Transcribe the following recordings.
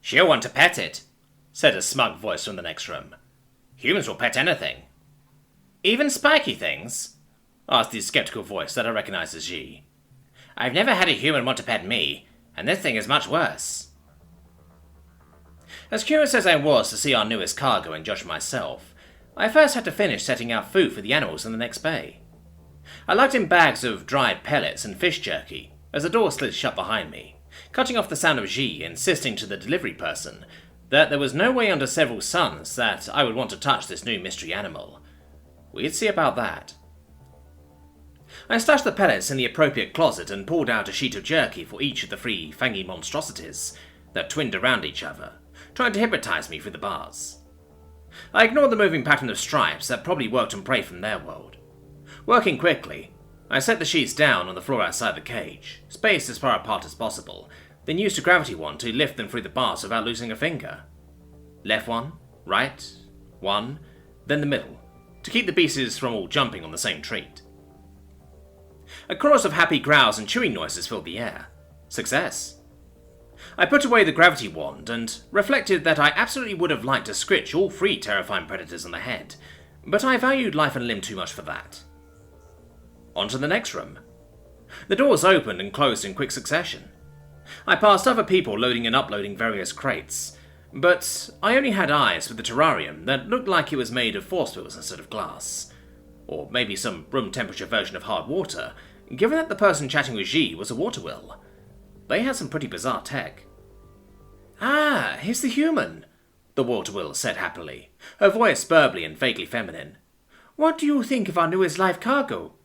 "She'll want to pet it," said a smug voice from the next room. "Humans will pet anything." "Even spiky things?" asked the skeptical voice that I recognized as Xi. "I've never had a human want to pet me, and this thing is much worse." As curious as I was to see our newest cargo and judge myself, I first had to finish setting out food for the animals in the next bay. I lugged in bags of dried pellets and fish jerky as the door slid shut behind me, cutting off the sound of Xi insisting to the delivery person that there was no way under several suns that I would want to touch this new mystery animal. We'd see about that. I stashed the pellets in the appropriate closet and pulled out a sheet of jerky for each of the 3 fangy monstrosities that twinned around each other, trying to hypnotize me through the bars. I ignored the moving pattern of stripes that probably worked on prey from their world. Working quickly, I set the sheets down on the floor outside the cage, spaced as far apart as possible, then used a gravity wand to lift them through the bars without losing a finger. Left one, right, one, then the middle, to keep the beasts from all jumping on the same treat. A chorus of happy growls and chewing noises filled the air. Success. I put away the gravity wand and reflected that I absolutely would have liked to scritch all 3 terrifying predators on the head, but I valued life and limb too much for that. On to the next room. The doors opened and closed in quick succession. I passed other people loading and uploading various crates, but I only had eyes for the terrarium that looked like it was made of force wheels instead of glass. Or maybe some room temperature version of hard water, given that the person chatting with Xi was a water wheel. They had some pretty bizarre tech. "Ah, here's the human," the water wheel said happily, her voice burbly and vaguely feminine. "What do you think of our newest live cargo?"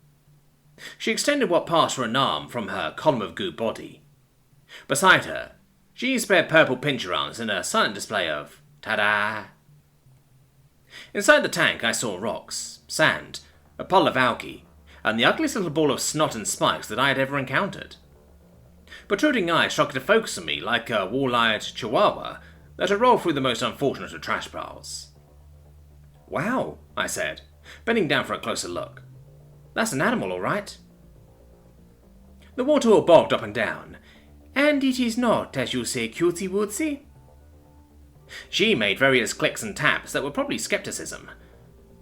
She extended what passed for an arm from her column of goo body. Beside her, Xi spread purple pincher arms in a silent display of ta-da. Inside the tank I saw rocks, sand, a puddle of algae, and the ugliest little ball of snot and spikes that I had ever encountered. Protruding eyes struggled to focus on me like a wall-eyed chihuahua that had rolled through the most unfortunate of trash piles. "Wow," I said, bending down for a closer look. "That's an animal, all right." The water wheel bobbed up and down. "And it is not, as you say, cutesy-wootsy?" She made various clicks and taps that were probably skepticism.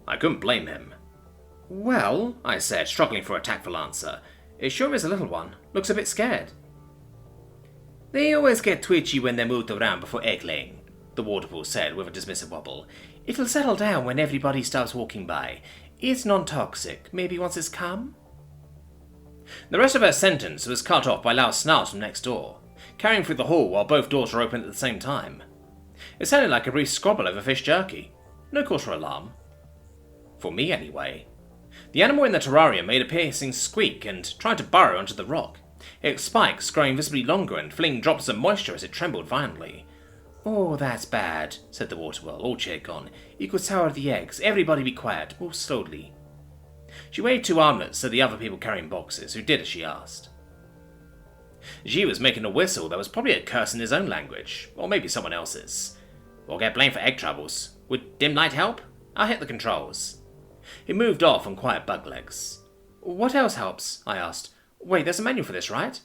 I couldn't blame him. "Well," I said, struggling for a tactful answer, "it sure is a little one. Looks a bit scared." "They always get twitchy when they're moved around before egg-laying," the waterfall said with a dismissive wobble. "It'll settle down when everybody stops walking by. It's non-toxic. Maybe once it's calm?" The rest of her sentence was cut off by loud snarls from next door, carrying through the hall while both doors were open at the same time. It sounded like a brief squabble over fish jerky. No cause for alarm. For me, anyway. The animal in the terrarium made a piercing squeak and tried to burrow onto the rock, its spikes growing visibly longer and flinging drops of moisture as it trembled violently. "Oh, that's bad," said the water wheel, all cheer gone. "You could sour the eggs. Everybody be quiet. Move slowly." She waved 2 armlets at the other people carrying boxes, who did as she asked. Xi was making a whistle that was probably a curse in his own language, or maybe someone else's. "We'll get blamed for egg troubles. Would dim light help? I'll hit the controls." He moved off on quiet bug legs. "What else helps?" I asked. "Wait, there's a menu for this, right?"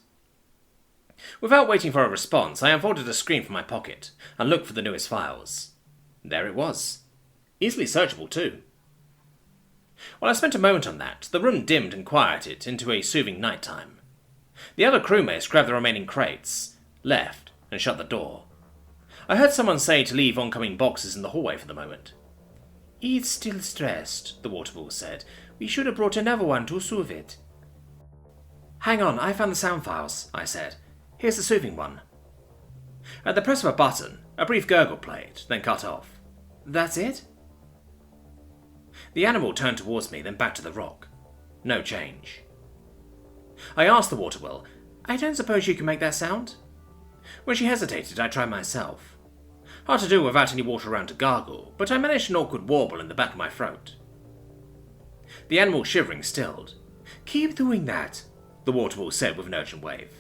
Without waiting for a response, I unfolded a screen from my pocket and looked for the newest files. There it was. Easily searchable, too. While I spent a moment on that, the room dimmed and quieted into a soothing nighttime. The other crewmates grabbed the remaining crates, left, and shut the door. I heard someone say to leave oncoming boxes in the hallway for the moment. "It's still stressed," the waterfall said. "We should have brought another one to soothe it." "Hang on, I found the sound files," I said. "Here's the soothing one." At the press of a button, a brief gurgle played, then cut off. "That's it?" The animal turned towards me, then back to the rock. No change. I asked the water wheel, "I don't suppose you can make that sound?" When she hesitated, I tried myself. Hard to do without any water around to gargle, but I managed an awkward warble in the back of my throat. The animal shivering stilled. "Keep doing that," the water wheel said with an urgent wave.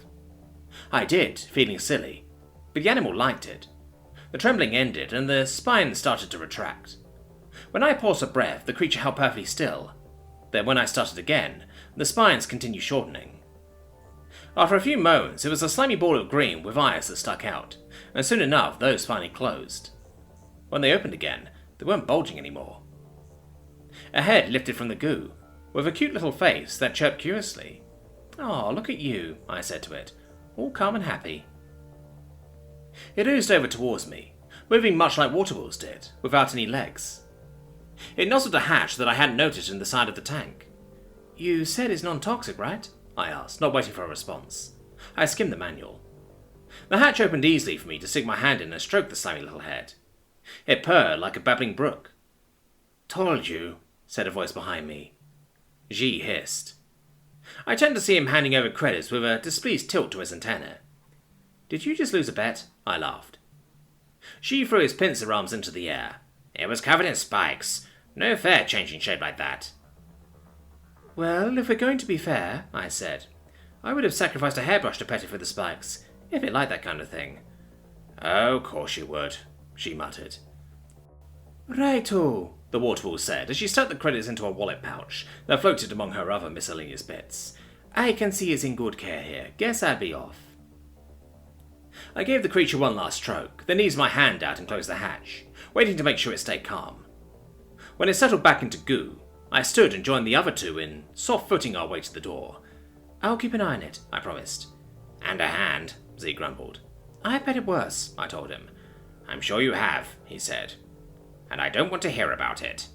I did, feeling silly, but the animal liked it. The trembling ended, and the spine started to retract. When I paused for breath, the creature held perfectly still. Then when I started again, the spines continued shortening. After a few moments, it was a slimy ball of green with eyes that stuck out, and soon enough those finally closed. When they opened again, they weren't bulging anymore. A head lifted from the goo, with a cute little face that chirped curiously. "Oh, look at you," I said to it, all calm and happy. It oozed over towards me, moving much like water wheels did, without any legs. It nozzled a hatch that I hadn't noticed in the side of the tank. "You said it's non-toxic, right?" I asked, not waiting for a response. I skimmed the manual. The hatch opened easily for me to stick my hand in and stroke the slimy little head. It purred like a babbling brook. "Told you," said a voice behind me. G hissed. I turned to see him handing over credits with a displeased tilt to his antenna. "Did you just lose a bet?" I laughed. G threw his pincer arms into the air. "It was covered in spikes. No fair changing shape like that." "Well, if we're going to be fair," I said, "I would have sacrificed a hairbrush to pet it for the spikes, if it liked that kind of thing." "Oh, of course you would," she muttered. "Righto," the waterfall said as she stuck the credits into a wallet pouch that floated among her other miscellaneous bits. "I can see it's in good care here. Guess I'll be off." I gave the creature one last stroke, then eased my hand out and closed the hatch, waiting to make sure it stayed calm. When it settled back into goo, I stood and joined the other two in soft-footing our way to the door. "I'll keep an eye on it," I promised. "And a hand," Z grumbled. "I've bet it worse," I told him. "I'm sure you have," he said. "And I don't want to hear about it."